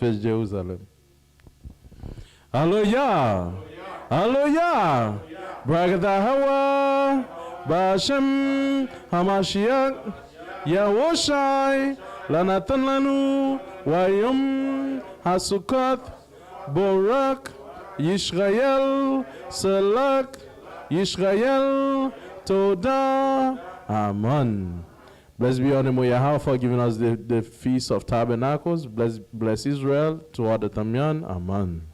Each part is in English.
First Jerusalem. Hallelujah. Hallelujah. Bragada Hawa. Bashem Hamashiach. Yawoshai. Lanatan Lanu. Wayom Hasukat. Borak. Yisrael. Selak. Yisrael. Toda. Amen. Blessed be the Yahweh for giving us the Feast of Tabernacles. Bless Israel toward the Tamyan. Amen.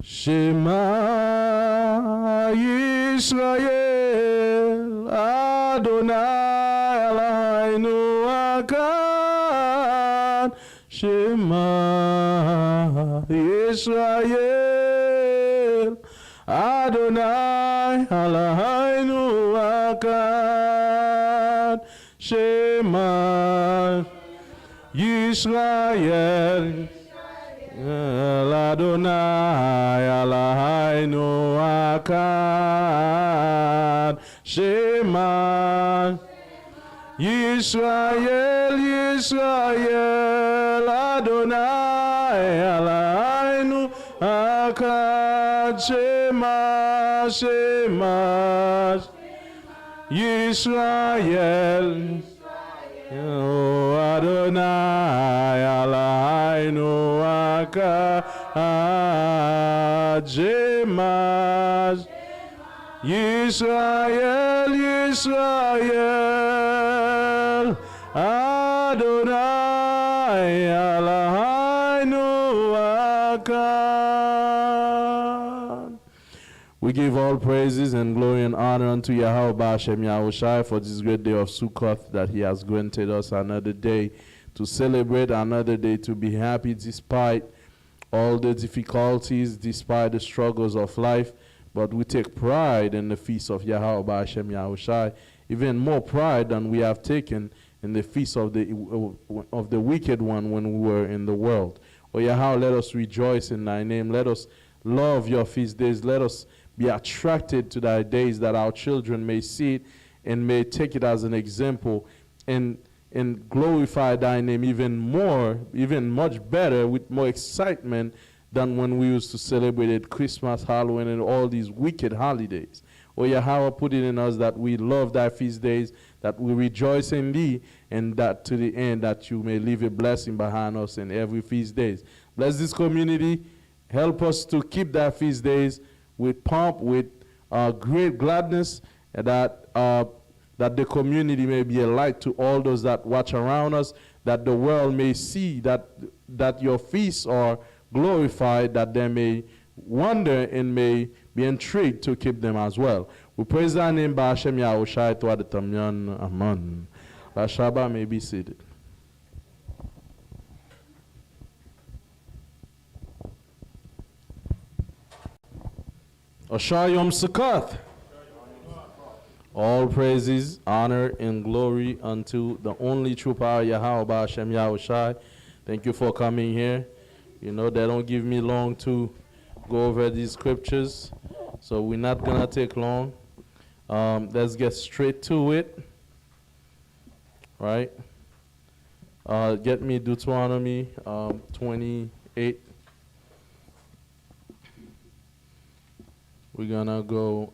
Shema Yisrael Adonai Eloheinu Echad. Shema Yisrael Adonai Eloheinu Echad. Shema Yisrael Adonai Eloheinu Echad. Shema Yisrael Yisrael Adonai Eloheinu Echad. Shema Shema Yisrael Adonai Eloheinu Echad. Shema Yisrael Yisrael Adonai Eloheinu Echad. We give all praises and glory and honor unto Yahweh Ba'Shem Yahushai for this great day of Sukkoth that he has granted us another day to celebrate, another day to be happy despite all the difficulties, despite the struggles of life. But we take pride in the feast of Yahweh Ba'Shem Yahushai, even more pride than we have taken in the feast of the wicked one when we were in the world. O Yahweh, let us rejoice in thy name. Let us love your feast days. Let us be attracted to thy days, that our children may see it and may take it as an example and glorify thy name even more, even much better, with more excitement than when we used to celebrate it, Christmas, Halloween, and all these wicked holidays. O Yahweh, put it in us that we love thy feast days, that we rejoice in thee, and that to the end that you may leave a blessing behind us in every feast days. Bless this community. Help us to keep thy feast days with pomp, with great gladness, and that the community may be a light to all those that watch around us, that the world may see that your feasts are glorified, that they may wonder and may be intrigued to keep them as well. We praise thy name, Ba'Shem Yahushai, to the Tamyan. Amen. Rashaba may be seated. Ashar Yom Sukkoth. All praises, honor, and glory unto the only true power, Yahweh Ba'Shem Yahushai. Thank you for coming here. You know, they don't give me long to go over these scriptures, so we're not going to take long. Let's get straight to it. Right? Get me Deuteronomy 28. We're going to go...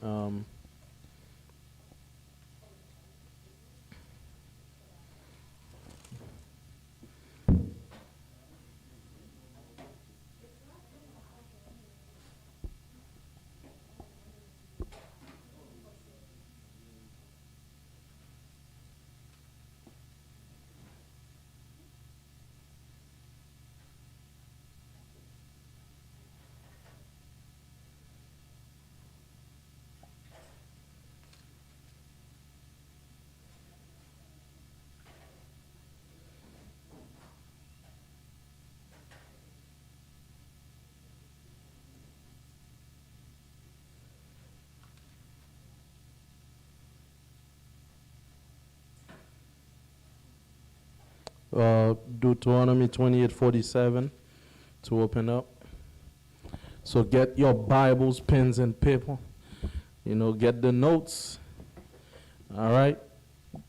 Deuteronomy 28:47 to open up. So get your Bibles, pens, and paper. Get the notes. All right.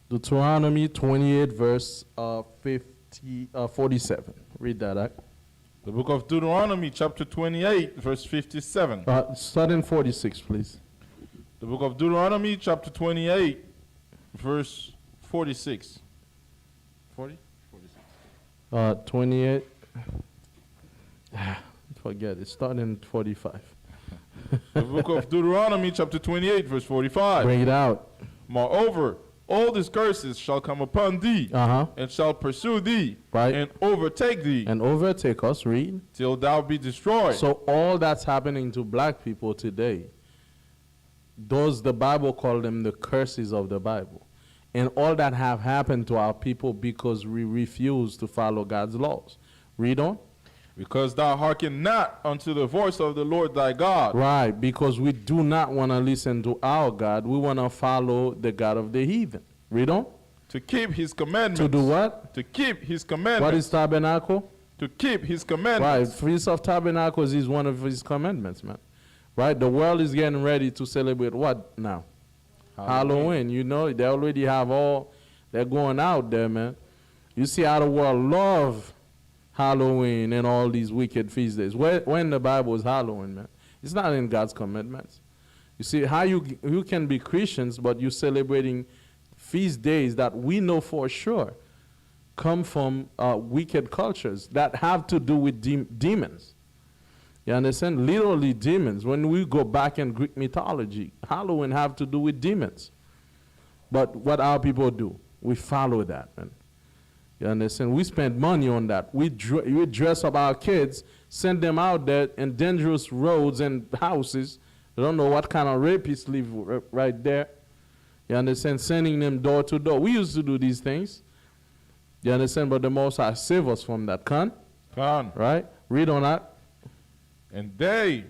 Deuteronomy 28, verse 47. Read that out. The book of Deuteronomy, chapter 28, verse 57. Start in 46, please. The book of Deuteronomy, chapter 28, verse 46. 40? 46. 28. Forget it. Start in 45. The book of Deuteronomy, chapter 28, verse 45. Bring it out. Moreover, all these curses shall come upon thee, and shall pursue thee, and overtake thee. And overtake us, read. Till thou be destroyed. So all that's happening to black people today, those the Bible call them the curses of the Bible. And all that have happened to our people because we refuse to follow God's laws. Read on. Because thou hearken not unto the voice of the Lord thy God. Right, because we do not want to listen to our God. We want to follow the God of the heathen. Read on. To keep his commandments. To do what? To keep his commandments. What is tabernacle? To keep his commandments. Right, Feast of Tabernacles is one of his commandments, man. Right, the world is getting ready to celebrate what now? Halloween. They already have they're going out there, man. You see how the world love Halloween and all these wicked feast days. When the Bible is Halloween, man, it's not in God's commandments. You see how you can be Christians, but you're celebrating feast days that we know for sure come from wicked cultures that have to do with demons. You understand? Literally demons. When we go back in Greek mythology, Halloween have to do with demons. But what our people do, we follow that, man. You understand? We spend money on that. We dress up our kids, send them out there in dangerous roads and houses. You don't know what kind of rapists live right there. You understand? Sending them door to door. We used to do these things. You understand? But the Most High save us from that. Can? Right? Read on that. And they,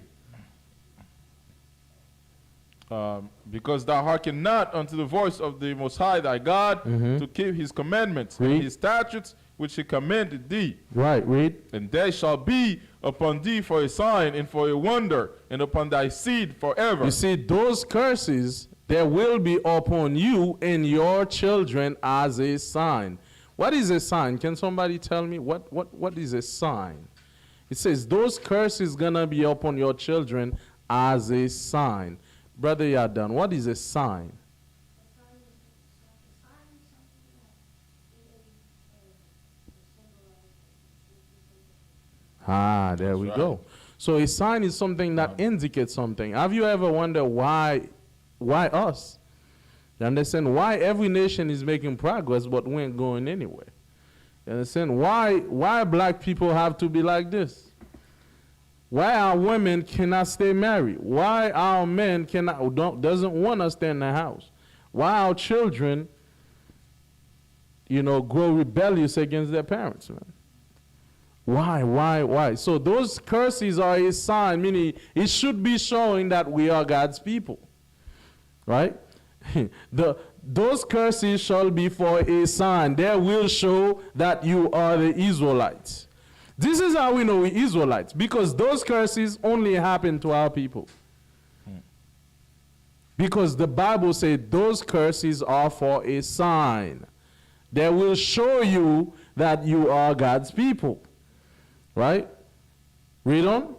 because thou hearken not unto the voice of the Most High thy God, to keep his commandments and his statutes which he commanded thee. Right, read. And they shall be upon thee for a sign and for a wonder, and upon thy seed forever. You see, those curses, there will be upon you and your children as a sign. What is a sign? Can somebody tell me what is a sign? It says those curses gonna be upon your children as a sign. Brother Yadan, what is a sign? There we go. So a sign is something that indicates something. Have you ever wondered why us? You understand? Why every nation is making progress but we ain't going anywhere? You understand? Why black people have to be like this? Why our women cannot stay married? Why our men doesn't want to stay in the house? Why our children, grow rebellious against their parents, man? Why? So those curses are a sign, meaning it should be showing that we are God's people, right? Those curses shall be for a sign. They will show that you are the Israelites. This is how we know we're Israelites, because those curses only happen to our people. Because the Bible says those curses are for a sign. They will show you that you are God's people. Right? Read on.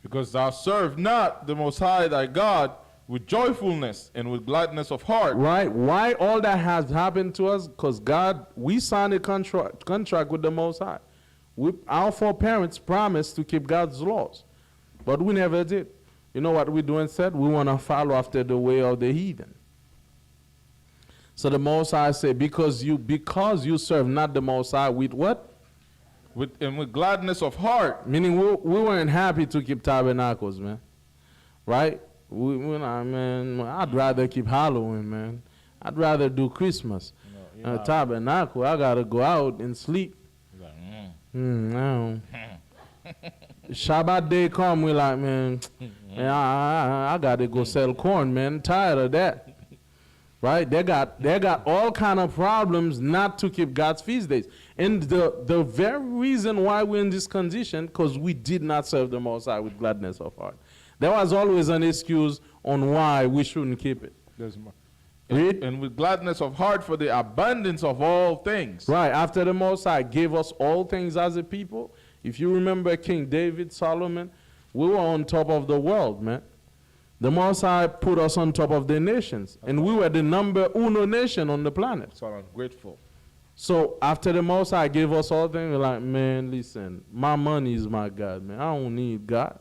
Because thou serve not the Most High thy God with joyfulness and with gladness of heart. Right. Why all that has happened to us? Because we signed a contract with the Most High. Our foreparents promised to keep God's laws, but we never did. You know what we do instead? We want to follow after the way of the heathen. So the Most High said, because you serve not the Most High with what? With gladness of heart. Meaning we weren't happy to keep tabernacles, man. Right? Man, I'd rather keep Halloween, man. I'd rather do Christmas. Tabernacle, I got to go out and sleep. No. Shabbat day come, we like, man, I got to go sell corn, man. Tired of that. right? They got all kind of problems not to keep God's feast days. And the very reason why we're in this condition, because we did not serve the Most High with gladness of heart. There was always an excuse on why we shouldn't keep it. There's more. Read. And with gladness of heart for the abundance of all things. Right, after the Most High gave us all things as a people, if you remember King David, Solomon, we were on top of the world, man. The Most High put us on top of the nations, and we were the number uno nation on the planet. So I'm grateful. So after the Most High gave us all things, we're like, man, listen, my money is my God, man. I don't need God.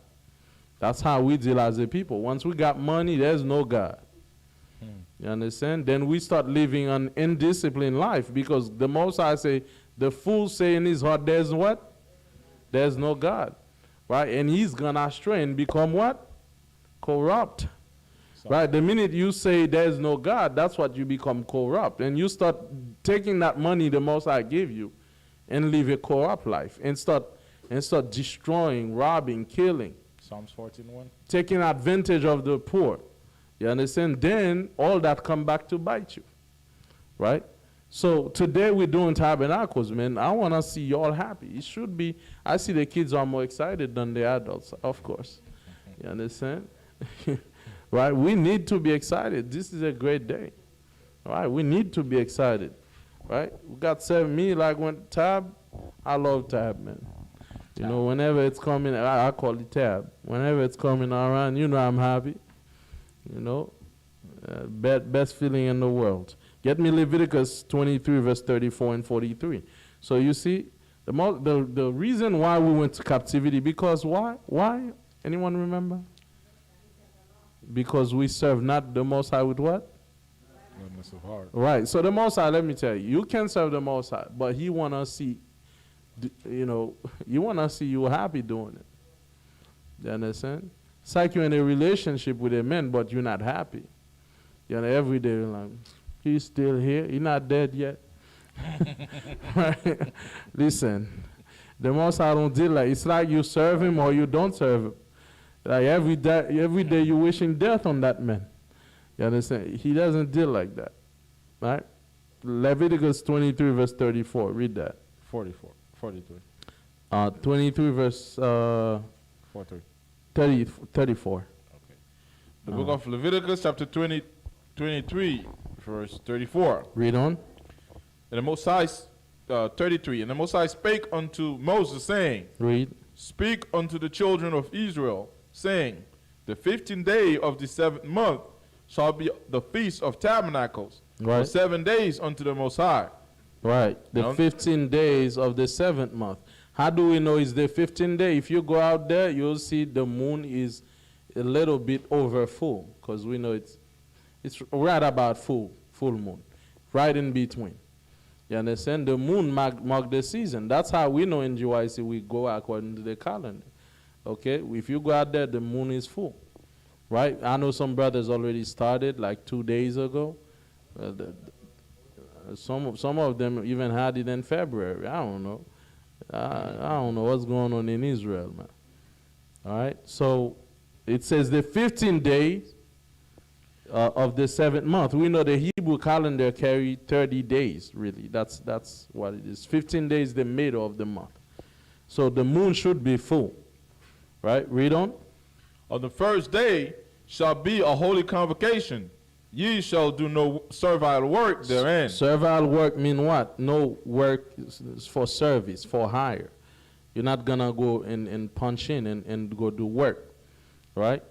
That's how we deal as a people. Once we got money, there's no God. You understand? Then we start living an indisciplined life because the Most High say, the fool say in his heart, there's what? There's no God. Right? And he's gone astray and become what? Corrupt. Right? The minute you say there's no God, that's what you become corrupt. And you start taking that money the Most High give you and live a corrupt life and start destroying, robbing, killing. Psalms 14:1. Taking advantage of the poor. You understand? Then all that come back to bite you. Right? So today we're doing tabernacles, man. I want to see y'all happy. It should be. I see the kids are more excited than the adults, of course. You understand? Right? We need to be excited. This is a great day. Right? We need to be excited. Right? We got 7 me like when Tab. I love Tab, man. You know, whenever it's coming, I call it Tab. Whenever it's coming around, you know I'm happy. You know, best feeling in the world. Get me Leviticus 23, verse 34 and 43. So you see, the reason why we went to captivity, because why? Why? Anyone remember? Because we serve not the Most High with what? Gladness of heart. Right. So the Most High, let me tell you, you can serve the Most High, but He want to see, you know, you want to see you happy doing it. You understand? It's like you're in a relationship with a man, but you're not happy. You know, every day you're like, he's still here. He's not dead yet. Right? Listen, the Most High don't deal like it's like you serve Him or you don't serve Him. Like every day you're wishing death on that man. You understand? He doesn't deal like that. Right? Leviticus 23, verse 34. Read that. 43. 23, verse 34. Okay. The book of Leviticus, chapter 23, verse 34. Read on. And the Most High, 33. And the Most High spake unto Moses, saying, Read. Speak unto the children of Israel, saying, The 15th day of the 7th month shall be the feast of tabernacles, Right. for 7 days unto the Most High. Right. The 15 days of the 7th month. How do we know it's the 15th day? If you go out there, you'll see the moon is a little bit over full, because we know it's right about full moon, right in between. You understand? The moon mark the season. That's how we know in GYC we go according to the calendar. Okay? If you go out there, the moon is full. Right? I know some brothers already started like 2 days ago. Some of them even had it in February. I don't know. I don't know what's going on in Israel, man. All right? So it says the 15 days of the 7th month. We know the Hebrew calendar carry 30 days, really. That's what it is. 15 days the middle of the month. So the moon should be full. Right? Read on. On the first day shall be a holy convocation. Ye shall do no servile work therein. Servile work mean what? No work is for service, for hire. You're not going to go and punch in and go do work. Right?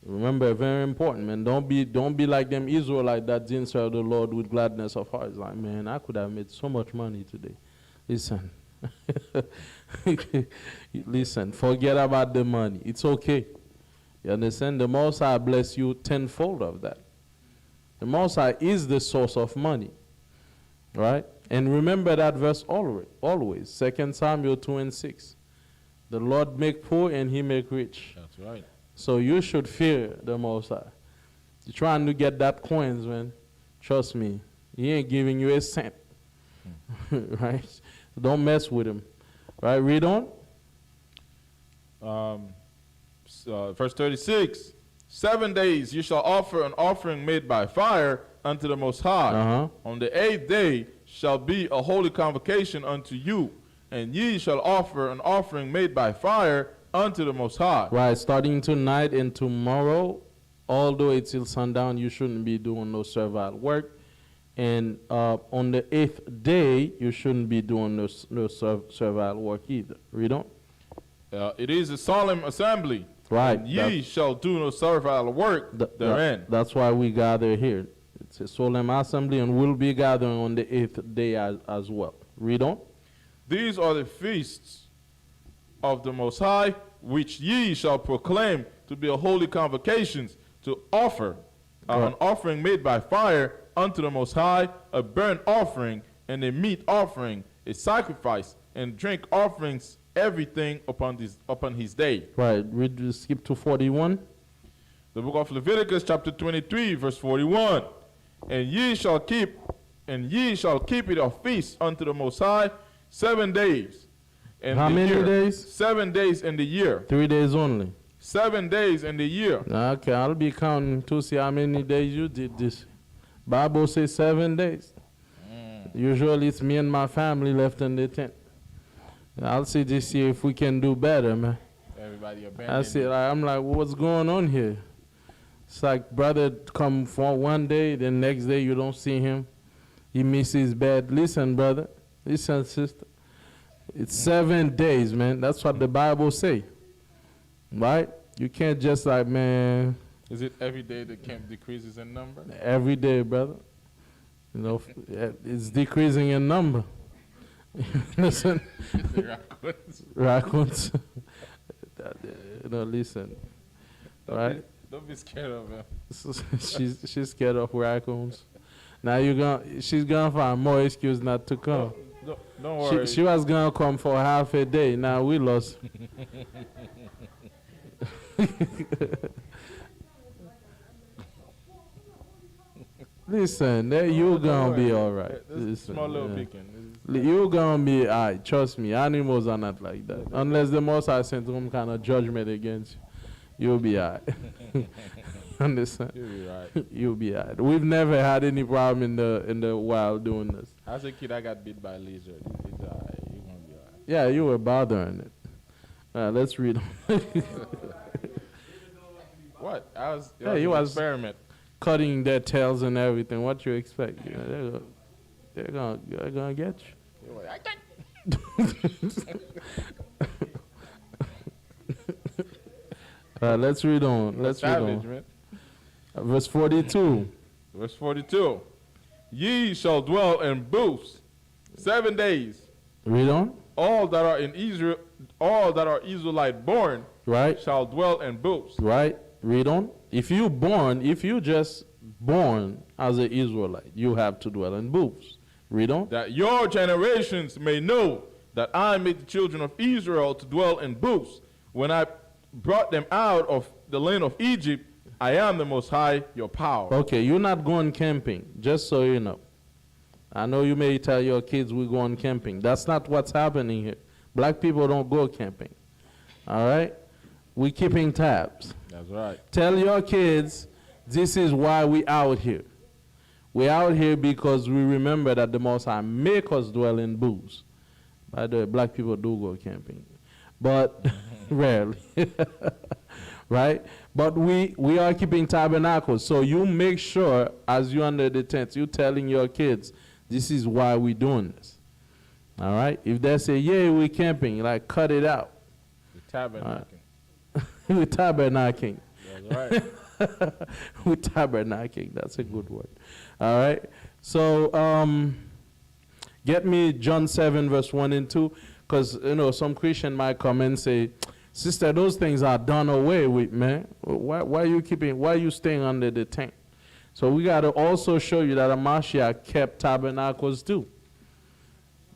Remember, very important, man. Don't be like them Israelites that didn't serve the Lord with gladness of heart. It's like, man, I could have made so much money today. Listen. Listen, forget about the money. It's okay. You understand? The Most High bless you tenfold of that. The Most High is the source of money. Right? And remember that verse always. 2 Samuel 2 and 6. The Lord make poor and He make rich. That's right. So you should fear the Most High. You're trying to get that coins, man. Trust me. He ain't giving you a cent. Right? So don't mess with Him. Right? Read on. Verse 36. 7 days you shall offer an offering made by fire unto the Most High. On the 8th day shall be a holy convocation unto you, and ye shall offer an offering made by fire unto the Most High. Right, starting tonight and tomorrow, although it's till sundown, you shouldn't be doing no servile work. And on the 8th day, you shouldn't be doing no servile work either. Read on. It is a solemn assembly. Right. And ye shall do no servile work therein. That's why we gather here. It's a solemn assembly, and we'll be gathering on the 8th day as well. Read on. These are the feasts of the Most High, which ye shall proclaim to be a holy convocations, to offer an offering made by fire unto the Most High, a burnt offering and a meat offering, a sacrifice and drink offerings, everything upon his day. Right. Read, skip to 41. The book of Leviticus chapter 23 verse 41. And ye shall keep it a feast unto the Most High 7 days. And how many days? 7 days in the year. 3 days only. 7 days in the year. Okay, I'll be counting to see how many days you did this. Bible says 7 days. Usually it's me and my family left in the tent. I'll see this year if we can do better, man. Everybody I see. I'm like, what's going on here? It's like brother come for one day, the next day you don't see him. He misses bed. Listen, brother. Listen, sister. It's 7 days, man. That's what the Bible say. Right? You can't just like, man. Is it every day the camp decreases in number? Every day, brother. You know, it's decreasing in number. Listen. Raccoons. You know, listen. Right? Don't be scared of him. She's scared of raccoons. Now she's gonna find more excuse not to come. Don't worry. She was gonna come for half a day. Now we lost. Listen, you gonna be all right. Listen, small little beacon. You gonna be all right. Trust me, animals are not like that. Unless the Most High sent some kind of judgment against you, you'll be all right. Understand? You'll be right. You'll be all right. We've never had any problem in the wild doing this. As a kid, I got bit by a lizard. It's all right. You're gonna be all right. Yeah, you were bothering it. Let's read. What? He was experiment. Cutting their tails and everything. What you expect? You know, they're gonna get you. Let's read on. Let's read on. Man. Verse 42. Verse 42. Ye shall dwell in booths 7 days. Read on. All that are in Israel, all that are Israelite born, right, shall dwell in booths. Right. Read on. If you just born as an Israelite, you have to dwell in booths. Read on. That your generations may know that I made the children of Israel to dwell in booths. When I brought them out of the land of Egypt, I am the Most High, your power. Okay, you're not going camping, just so you know. I know you may tell your kids we're going camping. That's not what's happening here. Black people don't go camping. All right? We're keeping tabs. That's right. Tell your kids this is why we out here. We're out here because we remember that the Most High make us dwell in booths. By the way, black people do go camping, but rarely. Right? But we are keeping tabernacles. So you make sure as you under the tent, you're telling your kids, this is why we're doing this. All right? If they say, yeah, we're camping, like cut it out. We're tabernacling. We're tabernacling. That's right. We're tabernacling. That's a good word. All right? So get me John 7, verse 1 and 2, because, you know, some Christian might come and say, sister, those things are done away with, man. Why are you staying under the tent? So we got to also show you that a Mashiach kept tabernacles too.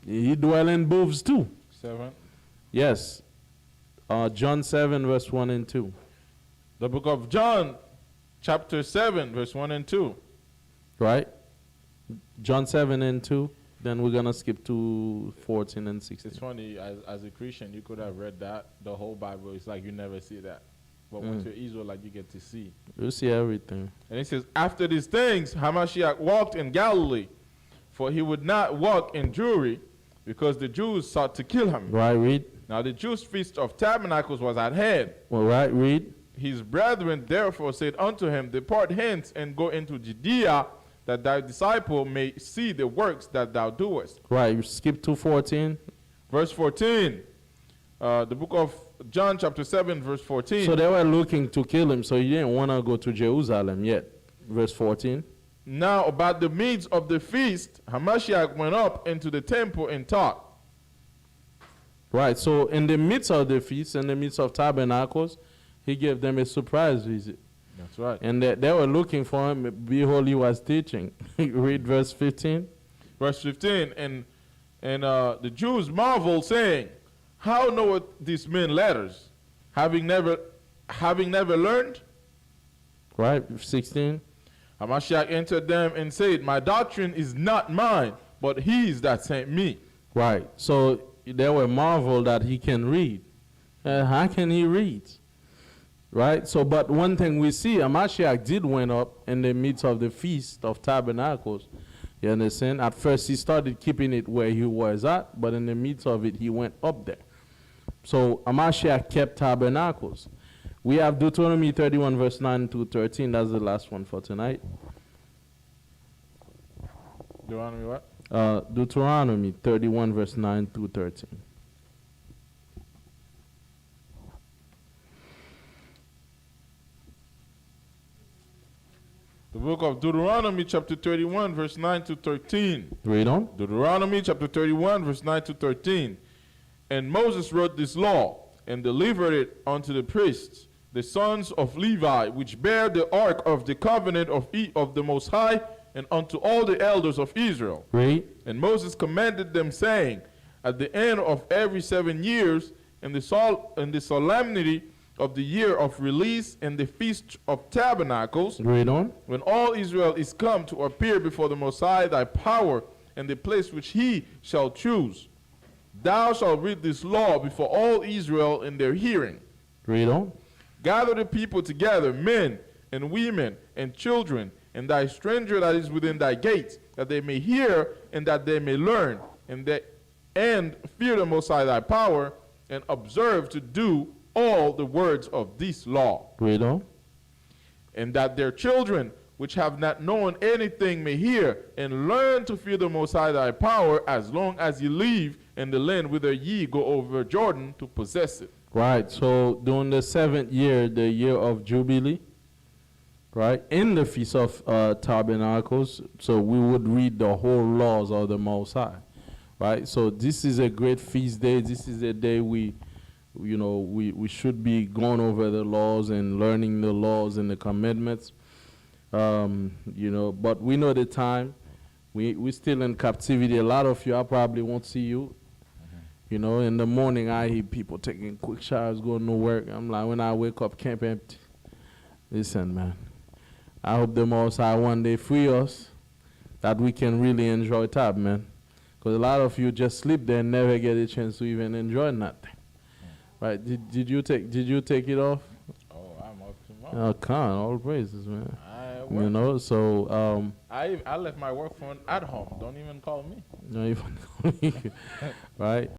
He dwell in booths too. 7. Yes. John 7, verse 1 and 2. The book of John, chapter 7, verse 1 and 2. Right? John 7 and 2. Then we're going to skip to 14 and 16. It's funny, as a Christian, you could have read that, the whole Bible. It's like you never see that. But once you're Israelite, you get to see. You see everything. And it says, after these things, Hamashiach walked in Galilee, for he would not walk in Jewry, because the Jews sought to kill him. Right, read. Now the Jews' feast of tabernacles was at hand. Well, right, read. His brethren therefore said unto him, depart hence and go into Judea, that thy disciple may see the works that thou doest. Right, you skip to 14. Verse 14, the book of John chapter 7, verse 14. So they were looking to kill him, so he didn't want to go to Jerusalem yet. Verse 14. Now about the midst of the feast, Hamashiach went up into the temple and taught. Right, so in the midst of the feast, in the midst of tabernacles, he gave them a surprise visit. That's right. And they were looking for him. Behold, he was teaching. Read verse 15. Verse 15, and the Jews marveled, saying, how knoweth this man letters, having never learned? Right, 16. Hamashiach answered them and said, my doctrine is not mine, but his that sent me. Right, so they were marveled that he can read. How can he read? Right, so but one thing we see, Hamashiach did went up in the midst of the Feast of Tabernacles. You understand? At first he started keeping it where he was at, but in the midst of it he went up there. So Hamashiach kept tabernacles. We have Deuteronomy 31 verse 9 to 13. That's the last one for tonight. Deuteronomy what? Deuteronomy 31 verse 9 to 13. The book of Deuteronomy chapter 31 verse 9 to 13. Read on. Deuteronomy chapter 31 verse 9 to 13. And Moses wrote this law and delivered it unto the priests, the sons of Levi, which bear the ark of the covenant of the Most High, and unto all the elders of Israel. Read. And Moses commanded them, saying, at the end of every 7 years, in the solemnity of the year of release and the feast of tabernacles, Read on. when all Israel is come to appear before the Most High, thy power, and the place which he shall choose, thou shalt read this law before all Israel in their hearing. Read on. Gather the people together, men and women and children, and thy stranger that is within thy gates, that they may hear and that they may learn, and fear the Most High thy power, and observe to do all the words of this law. Read on. And that their children, which have not known anything, may hear and learn to fear the Most High thy power, as long as ye live in the land whither ye go over Jordan to possess it. Right, so during the 7th year, the year of Jubilee, right, in the Feast of Tabernacles, so we would read the whole laws of the Most High, right? So this is a great feast day. This is a day we should be going over the laws and learning the laws and the commandments, but we know the time. We're still in captivity. A lot of you, I probably won't see you. You know, in the morning, I hear people taking quick showers, going to work. I'm like, when I wake up, camp empty. Listen, man, I hope the Most High one day free us, that we can really enjoy Tab, man. Because a lot of you just sleep there and never get a chance to even enjoy nothing. Right? Did you take it off? Oh, I'm up tomorrow. Oh, come on, all praises, man. You know, so I left my work phone at home. Don't even call me. no, even right.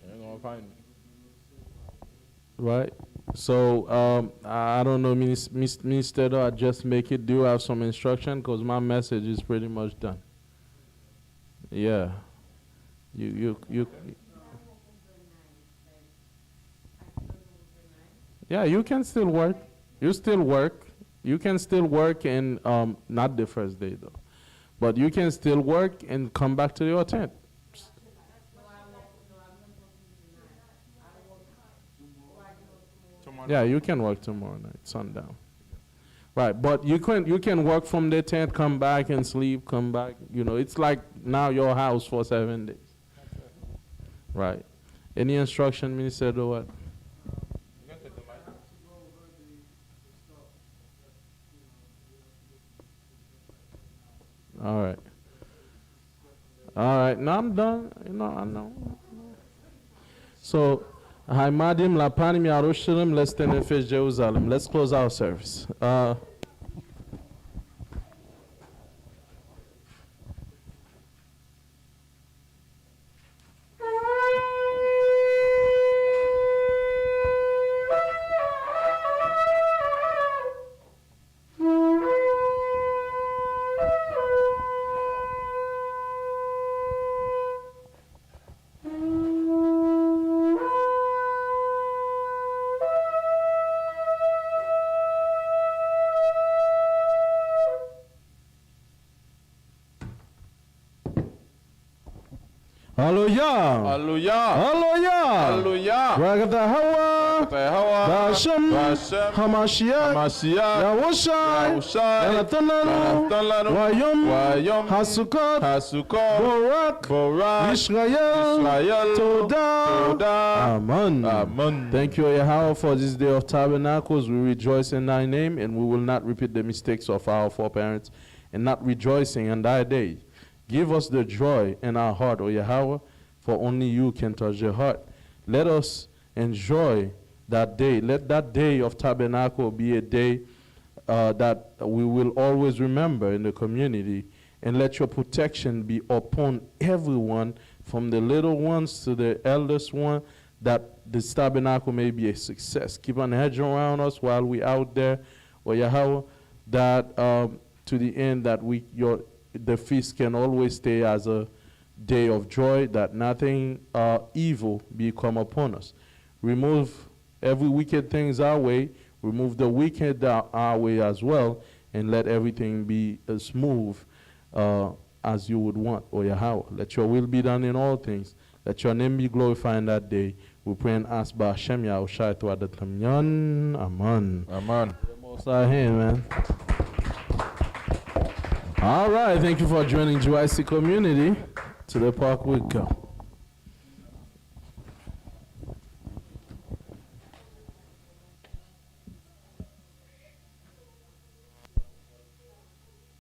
You're gonna find me. Right. So I don't know, Minister, I just make it. Do you have some instruction? Because my message is pretty much done. Yeah. You. Yeah, you can still work. You still work. You can still work and not the first day though, but you can still work and come back to your tent. Yeah, you can work tomorrow night, sundown. Right, but you can work from the tent, come back and sleep, come back. You know, it's like now your house for 7 days. Right. Any instruction, Minister, or what? All right. All right. Now I'm done. You know, I know. So, Haimadim Lapanim Yarushalim, let's stand and face Jerusalem. Let's close our service. Hallelujah. Hallelujah. Hallelujah. Hallelujah. Ragata Hawa. Bashem. Hamashiach. Yahushai. Yanatananu. Wayom. Hasukot. Borak. Israel. Todah. Amen. Thank you, Yahweh, for this day of tabernacles. We rejoice in thy name, and we will not repeat the mistakes of our foreparents and not rejoicing in thy day. Give us the joy in our heart, O Yahweh, for only you can touch the heart. Let us enjoy that day. Let that day of tabernacle be a day that we will always remember in the community. And let your protection be upon everyone, from the little ones to the eldest one, that this tabernacle may be a success. Keep an hedge around us while we're out there, O Yahweh, that to the end that the feast can always stay as a day of joy, that nothing evil be come upon us. Remove every wicked things our way, remove the wicked our way as well, and let everything be as smooth as you would want, O Yahweh. Let your will be done in all things. Let your name be glorified in that day. We pray and ask by Hashem Yahushai to Adatam. Amen. Amen. Most our hand, man. All right, thank you for joining GYC community. To the park we go.